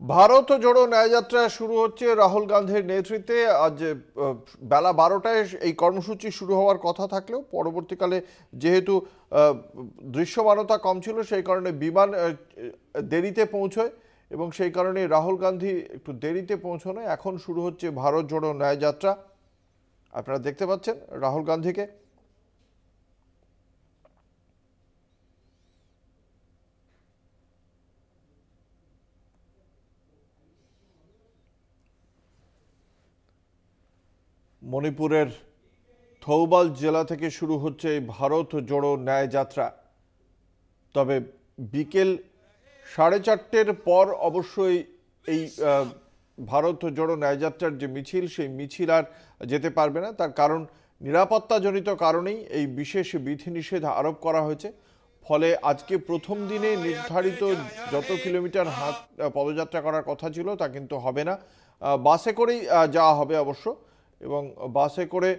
ভারত জোড়ো ন্যায়যাত্রা শুরু হচ্ছে রাহুল গান্ধীর নেতৃত্বে। আজ বেলা 12টায় এই কর্মসূচি শুরু হওয়ার কথা থাকলেও পরবর্তীকালে যেহেতু দৃশ্যমানতা কম ছিল সেই কারণে বিমান দেরিতে পৌঁছয় এবং সেই কারণে রাহুল গান্ধী একটু দেরিতে পৌঁছানো। এখন শুরু হচ্ছে ভারত জোড়ো ন্যায়যাত্রা। আপনারা দেখতে পাচ্ছেন রাহুল গান্ধীকে। মণিপুরের থৌবাল জেলা থেকে শুরু হচ্ছে ভারত জোড়ো ন্যায়যাত্রা। তবে বিকেল 4:30-র পর অবশ্যই এই ভারত জোড়ো ন্যায়যাত্রার যে মিছিল সেই মিছিল আর যেতে পারবে না। তার কারণ নিরাপত্তাজনিত কারণেই এই বিশেষ বিধিনিষেধ আরোপ করা হয়েছে। ফলে আজকে প্রথম দিনে নির্ধারিত যত কিলোমিটার পদযাত্রা করার কথা ছিল তা কিন্তু হবে না। বাসে করেই যাওয়া হবে অবশ্য, এবং বাসে করে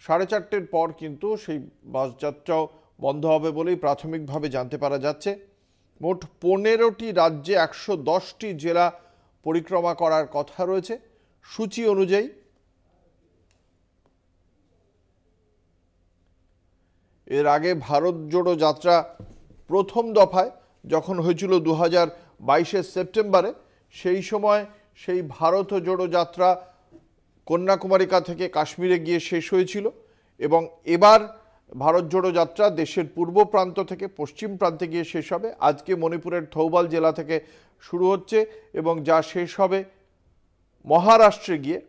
4:30-র পর কিন্তু সেই বাস যাত্রাও বন্ধ হবে বলেই প্রাথমিকভাবে জানতে পারা যাচ্ছে। মোট 15টি রাজ্যে 110টি জেলা পরিক্রমা করার কথা রয়েছে সূচি অনুযায়ী। এর আগে ভারত জোড়ো যাত্রা প্রথম দফায় যখন হয়েছিল 2022-এর সেপ্টেম্বরে, সেই সময় সেই ভারত জোড়ো যাত্রা কন্যাকুমারিকা থেকে কাশ্মীরে গিয়ে শেষ হয়েছিল। এবং এবার ভারত জোড়ো যাত্রা দেশের পূর্ব প্রান্ত থেকে পশ্চিম প্রান্তে গিয়ে শেষ হবে। আজকে মণিপুরের থৌবাল জেলা থেকে শুরু হচ্ছে এবং যা শেষ হবে মহারাষ্ট্রে গিয়ে।